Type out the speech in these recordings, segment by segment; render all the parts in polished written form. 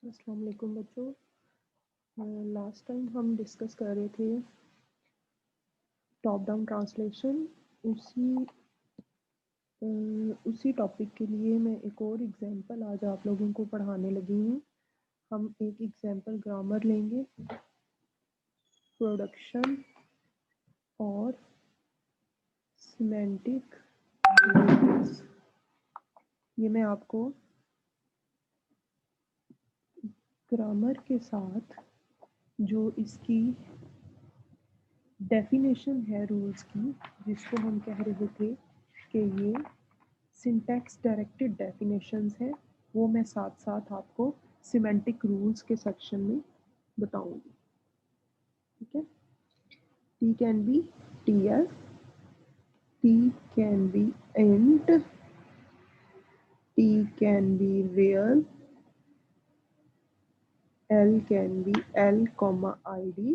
अस्सलाम वालेकुम बच्चों। लास्ट टाइम हम डिस्कस कर रहे थे टॉप डाउन ट्रांसलेशन। उसी टॉपिक के लिए मैं एक और एग्जांपल आज आप लोगों को पढ़ाने लगी हूँ। हम एक एग्जांपल ग्रामर लेंगे, प्रोडक्शन और सिमेंटिक रूल्स। ये मैं आपको ग्रामर के साथ जो इसकी डेफिनेशन है रूल्स की, जिसको हम कह रहे थे कि ये सिंटैक्स डायरेक्टेड डेफिनेशंस है, वो मैं साथ साथ आपको सिमेंटिक रूल्स के सेक्शन में बताऊंगी। ठीक है। T can be TL, T can be int, T can be real, L can be L comma I D,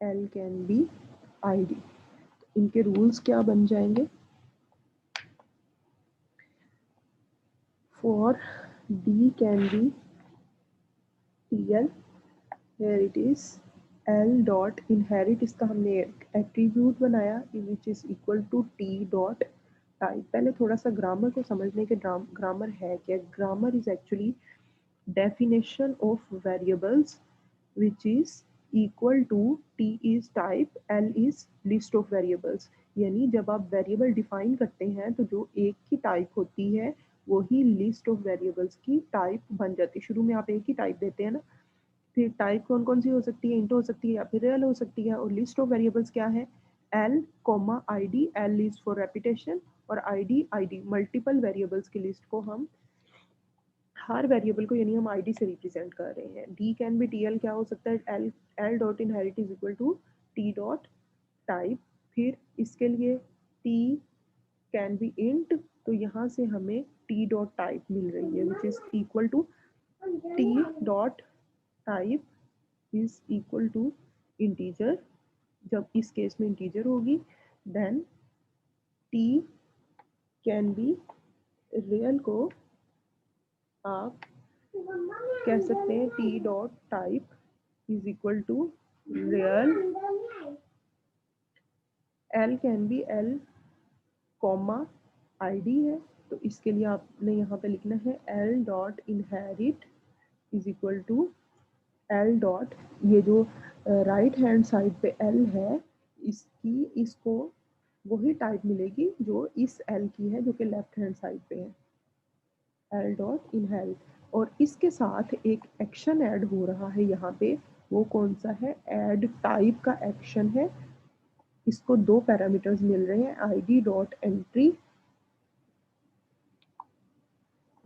L can be I D. इनके रूल्स क्या बन जाएंगे? For D can be TL, here it is l dot inherit, इसका हमने attribute बनाया which is equal to t dot type। पहले थोड़ा सा ग्रामर को समझने के ग्रामर है क्या। Grammar is actually definition of variables which is equal to t is type, l is list of variables। यानी जब आप वेरिएबल डिफाइन करते हैं तो जो एक की टाइप होती है वही लिस्ट ऑफ वेरिएबल्स की टाइप बन जाती है। शुरू में आप एक ही टाइप देते हैं ना, फिर टाइप कौन कौन सी हो सकती है, इंट हो सकती है या फिर रियल हो सकती है। और लिस्ट ऑफ वेरिएबल्स क्या है? L comma I D, L is for repetition और आई डी मल्टीपल वेरिएबल्स की लिस्ट को हम हर वेरिएबल को यानी हम आईडी से रिप्रेजेंट कर रहे हैं। D can be T L क्या हो सकता है? L L dot inherit is equal to T dot type. फिर इसके लिए टी कैन बी इंट, तो यहाँ से हमें टी डॉट टाइप मिल रही है which is equal to T dot type is equal to integer. जब इस केस में इंटीजर होगी then T can be real को आप कह सकते हैं T dot type is equal to real, L can be L comma I D है, तो इसके लिए आपने यहाँ पे लिखना है L dot inherit is equal to L dot, ये जो राइट हैंड साइड पे एल है इसको वही टाइप मिलेगी जो इस एल की है जो कि लेफ्ट हैंड साइड पे है, एल डॉट इनहेरिट। और इसके साथ एक एक्शन ऐड हो रहा है यहाँ पे, वो कौन सा है? ऐड टाइप का एक्शन है। इसको दो पैरामीटर्स मिल रहे हैं, आई डी डॉट एंट्री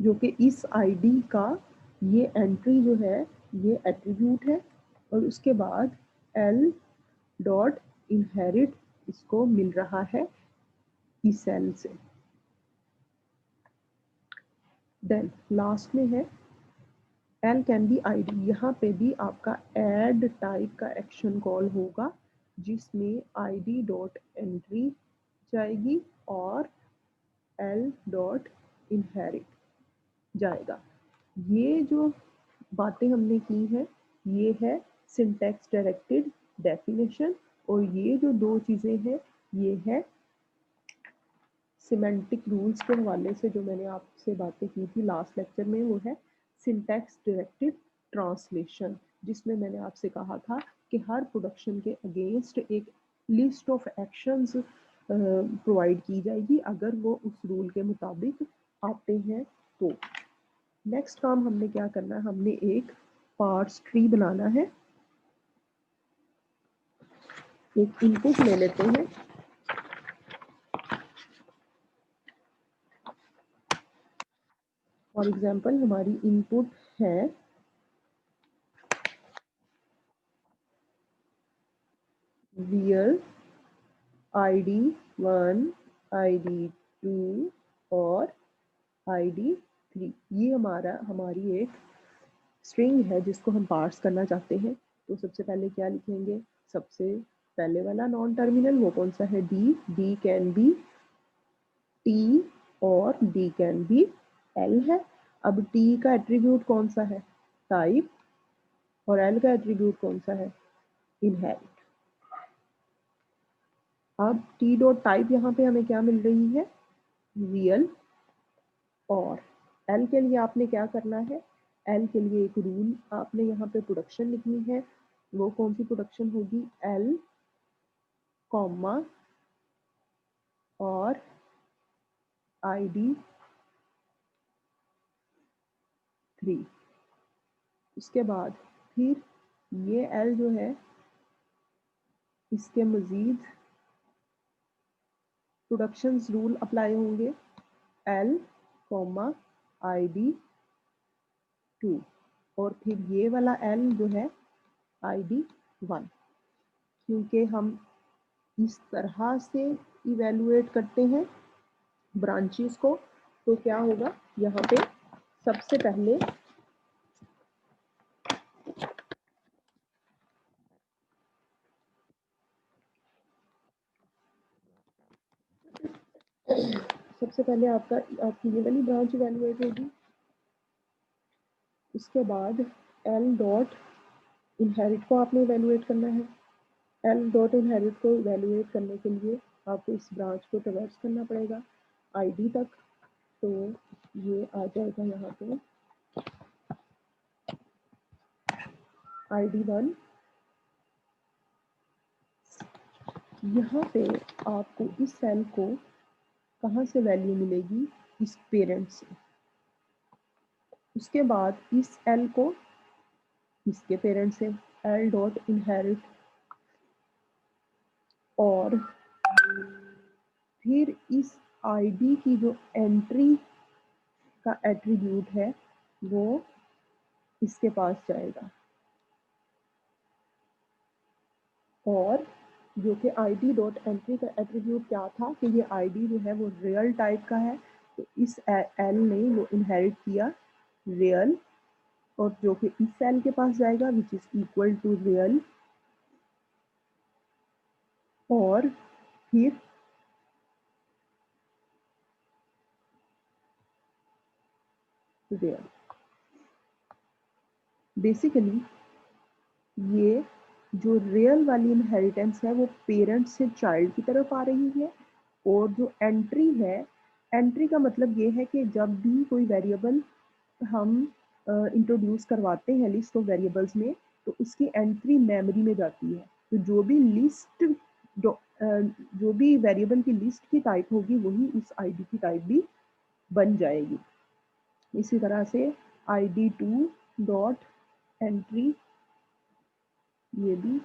जो कि इस आईडी का ये एंट्री जो है ये एट्रीब्यूट है, और उसके बाद एल डॉट इनहेरिट इसको मिल रहा है इस सेल से। देन लास्ट में है L can be I D. यहाँ पे भी आपका एड टाइप का एक्शन कॉल होगा जिसमें आई डी डॉट एंट्री जाएगी और एल डॉट इनहेरिट जाएगा। ये जो बातें हमने की हैं ये है सिंटैक्स डायरेक्टेड डेफिनेशन, और ये जो दो चीज़ें हैं ये है सिमेंटिक रूल्स के हवाले से जो मैंने आपसे बातें की थी लास्ट लेक्चर में, वो है सिंटैक्स डायरेक्टेड ट्रांसलेशन, जिसमें मैंने आपसे कहा था कि हर प्रोडक्शन के अगेंस्ट एक लिस्ट ऑफ एक्शंस प्रोवाइड की जाएगी अगर वो उस रूल के मुताबिक आते हैं। तो नेक्स्ट काम हमने क्या करना है, हमने एक पार्स ट्री बनाना है। एक इनपुट ले लेते हैं, फॉर एग्जांपल हमारी इनपुट है रियल ID 1, ID 2 और ID 3। ये हमारी एक स्ट्रिंग है जिसको हम पार्स करना चाहते हैं। तो सबसे पहले क्या लिखेंगे? सबसे पहले वाला नॉन टर्मिनल वो कौन सा है? D. D can be T और डी कैन बी एल है। अब टी का एट्रीब्यूट कौन सा है? टाइप, और एल का एट्रीब्यूट कौन सा है, इनहेरिट। अब टी डॉट टाइप यहाँ पे हमें क्या मिल रही है, रियल। और एल के लिए आपने क्या करना है, एल के लिए एक रूल आपने यहाँ पे प्रोडक्शन लिखनी है। वो कौन सी प्रोडक्शन होगी, एल कॉमा और ID 3। उसके बाद फिर ये एल जो है इसके मज़ीद प्रोडक्शंस रूल अप्लाई होंगे, एल कॉमा ID 2, और फिर ये वाला एल जो है ID 1। क्योंकि हम इस तरह से इवेलुएट करते हैं ब्रांचेस को, तो क्या होगा यहाँ पे सबसे पहले आपकी ये वाली ब्रांच इवेलुएट होगी। उसके बाद एल डॉट इनहेरिट को आपने इवेलुएट करना है। एल डॉट इनहेरिट को इवेलुएट करने के लिए आपको इस ब्रांच को ट्रैवर्स करना पड़ेगा ID तक। तो ये आ जाएगा यहाँ पे ID 1। यहाँ पे आपको इस सेल को कहाँ से वैल्यू मिलेगी, इस पेरेंट से। उसके बाद इस एल को इसके पेरेंट से, एल डॉट इनहेरिट, और फिर इस ID की जो एंट्री का एट्रीब्यूट है वो इसके पास जाएगा, और जो कि ID डॉट एंट्री का एट्रीब्यूट क्या था कि ये ID जो है वो रियल टाइप का है, तो इस एल ने वो इनहेरिट किया रियल, और जो कि इस सेल के पास जाएगा which is equal to real, और फिर रियल। बेसिकली ये जो रियल वाली इनहेरिटेंस है वो पेरेंट से चाइल्ड की तरफ आ रही है, और जो एंट्री है, एंट्री का मतलब ये है कि जब भी कोई वेरिएबल हम इंट्रोड्यूस करवाते हैं लिस्ट ऑफ वेरिएबल्स में, तो उसकी एंट्री मेमोरी में जाती है। तो जो भी वेरिएबल की लिस्ट की टाइप होगी वही उस ID की टाइप भी बन जाएगी। इसी तरह से ID 2 डॉट एंट्री, ये भी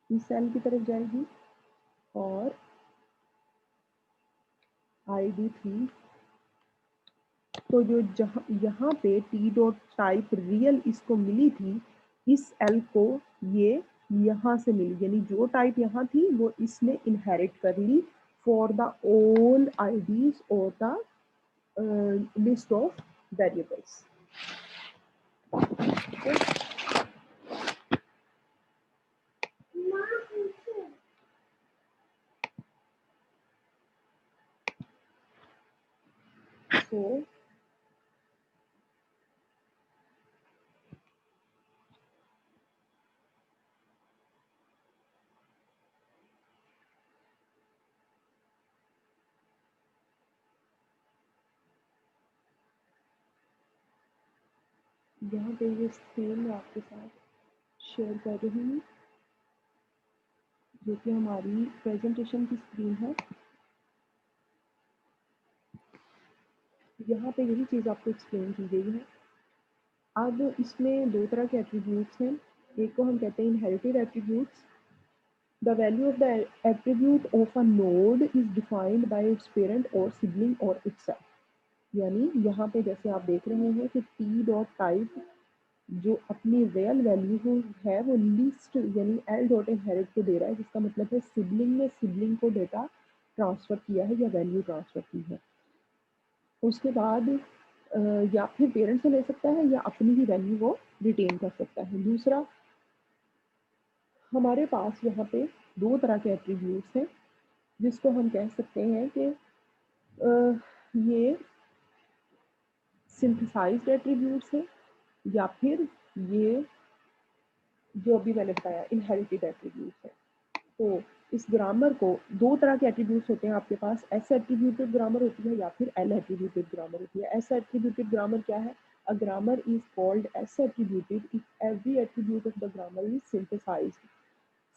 इस सेल की तरफ जाएगी, और ID 3, तो जो जहाँ यहाँ पे टी डॉट टाइप रियल इसको मिली थी, इस एल को ये यहाँ से मिली, यानी जो टाइप यहाँ थी वो इसने इनहेरिट कर ली फॉर द ऑल IDs और the list of variables. So यहाँ पे ये स्क्रीन मैं आपके साथ शेयर कर रही हूँ, जो कि हमारी प्रेजेंटेशन की स्क्रीन है। यहाँ पे यही चीज़ आपको एक्सप्लेन की गई है। अब इसमें दो तरह के एट्रीब्यूट्स हैं, एक को हम कहते हैं inherited attributes. The value of the attribute of a node is defined by its parent or sibling or itself। यानी यहाँ पे जैसे आप देख रहे हैं कि टी डॉट टाइप जो अपनी रियल वैल्यू है वो लिस्ट यानी एल डॉट इनहेरिट को दे रहा है, जिसका मतलब है सिबलिंग ने सिबलिंग को डेटा ट्रांसफ़र किया है या वैल्यू ट्रांसफ़र की है। उसके बाद या फिर पेरेंट से ले सकता है या अपनी ही वैल्यू वो रिटेन कर सकता है। दूसरा, हमारे पास यहाँ पे दो तरह के एट्रीब्यूट्स हैं, जिसको हम कह सकते हैं कि ये सिंथेसाइज्ड एट्रीब्यूट्स है, या फिर ये जो अभी मैंने बताया इनहेरिटेड एट्रीब्यूट्स है। तो इस ग्रामर को दो तरह के एट्रीब्यूट्स होते हैं आपके पास, एस एट्रीब्यूटेड ग्रामर होती है या फिर एल एट्रीब्यूटेड ग्रामर होती है। एस एट्रीब्यूटेड ग्रामर क्या है? A grammar is called as attributed if every attribute of the grammar is synthesised.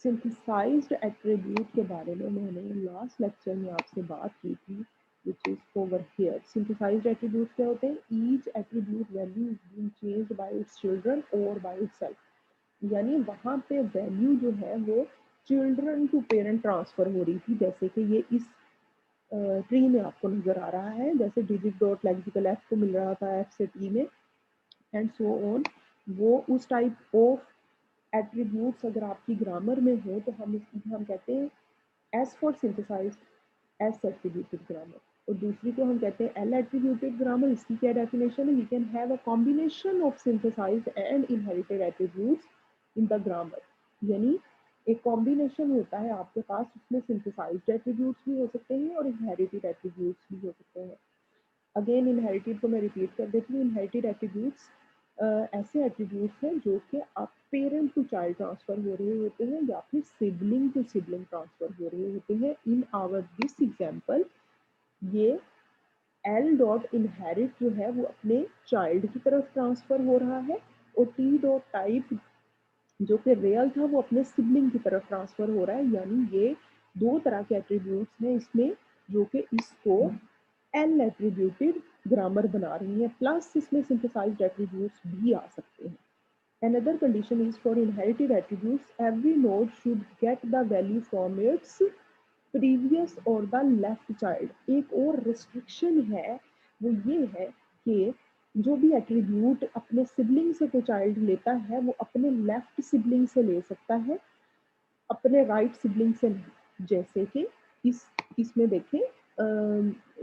Synthesised attribute के बारे में मैंने लास्ट लेक्चर में आपसे बात की थी, which is over here. Synthesised attribute क्या होते हैं? Each attribute value is being changed by its children और बाय इटसेल्फ, यानी वहाँ पे वैल्यू जो है वो चिल्ड्रन टू पेरेंट ट्रांसफर हो रही थी, जैसे कि ये इस ट्री में आपको नजर आ रहा है, जैसे डिजिट डॉट लेक्सिकल एफ को मिल रहा था एफ से टी में एंड सो ऑन। वो उस टाइप ऑफ एट्रीब्यूट्स अगर आपकी ग्रामर में हो तो हम कहते हैं S for synthesise S attributed grammar. और दूसरी को हम कहते हैं एल एट्रीब्यूटेड ग्रामर। इसकी क्या डेफिनेशन है? We can have a combination of synthesised and inherited attributes in the grammar, यानी एक कॉम्बिनेशन होता है आपके पास, उसमें सिंथेसाइज्ड एट्रीब्यूट्स भी हो सकते हैं और इनहेरिटेड एट्रीब्यूट्स भी हो सकते हैं। अगेन इनहेरिटेड को मैं रिपीट कर देती हूँ। इनहेरिटेड एट्रीब्यूट्स ऐसे एट्रीब्यूट्स हैं जो कि आप पेरेंट टू चाइल्ड ट्रांसफर हो रहे होते हैं या फिर सिबलिंग टू सिबलिंग ट्रांसफर हो रहे होते हैं। इन आवर दिस एग्जाम्पल ये एल डॉट इनहेरिट जो है वो अपने चाइल्ड की तरफ ट्रांसफर हो रहा है, और टी डॉट टाइप जो कि रियल था वो अपने सिबलिंग की तरफ ट्रांसफर हो रहा है। यानी ये दो तरह के एट्रीब्यूट्स हैं इसमें जो कि इसको एल एट्रीब्यूटेड ग्रामर बना रही है, प्लस इसमें सिंथेसाइज्ड एट्रीब्यूट्स भी आ सकते हैं। Another condition is for inherited attributes, every node should get the value from its previous or the left child. एक और restriction है, वो ये है कि जो भी एट्रीब्यूट अपने सिबलिंग से कोई चाइल्ड लेता है वो अपने लेफ्ट सिबलिंग से ले सकता है, अपने राइट सिबलिंग से नहीं। जैसे कि इसमें देखें,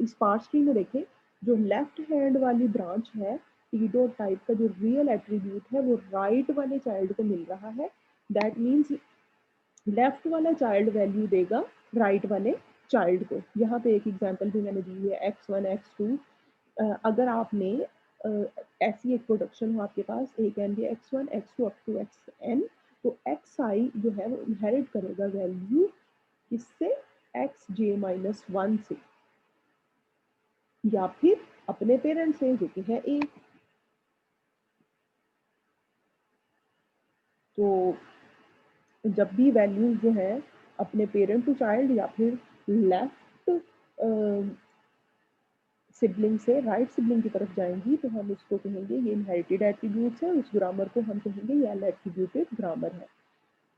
इस पार्स ट्री में देखें, जो लेफ्ट हैंड वाली ब्रांच है टीडो टाइप का, जो रियल एट्रीब्यूट है वो राइट वाले चाइल्ड को मिल रहा है। दैट मीन्स लेफ्ट वाला चाइल्ड वैल्यू देगा राइट वाले चाइल्ड को। यहाँ पे एक एग्जांपल भी मैंने दी है x1 x2। अगर आपने ऐसी एक प्रोडक्शन हो आपके पास, A can be x1 x2 up to xn, तो xi जो है वो इनहेरिट करेगा वैल्यू किससे? xj-1 से, या फिर अपने पेरेंट से जो कि है a। तो जब भी वैल्यूज जो है अपने पेरेंट टू चाइल्ड या फिर लेफ्ट सिबलिंग से राइट सिबलिंग की तरफ जाएंगी तो हम इसको कहेंगे ये इनहेरिटेड एट्रीब्यूट्स है, उस ग्रामर को हम कहेंगे ये एल एट्रीब्यूटेड ग्रामर है।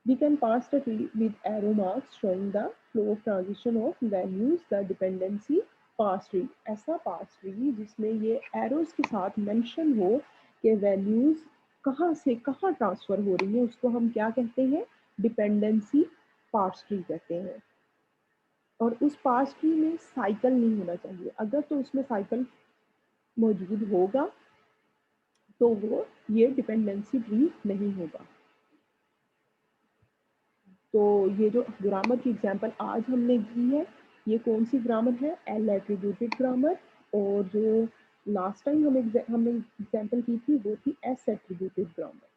We can pass the tree with arrow marks showing the flow of transition of values, the dependency pass tree। ऐसा pass tree जिसमें ये arrows के साथ mention हो कि values कहाँ से कहाँ ट्रांसफर हो रही है, उसको हम क्या कहते हैं? डिपेंडेंसी पास ट्री कहते हैं। और उस पास ट्री में साइकिल नहीं होना चाहिए, अगर तो उसमें साइकिल मौजूद होगा तो वो ये डिपेंडेंसी ट्री नहीं होगा। तो ये जो ग्रामर की एग्जांपल आज हमने की है ये कौन सी ग्रामर है? L attributed grammar. और जो लास्ट टाइम हमने एग्जांपल की थी वो थी S attributed grammar.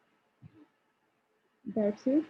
That's it.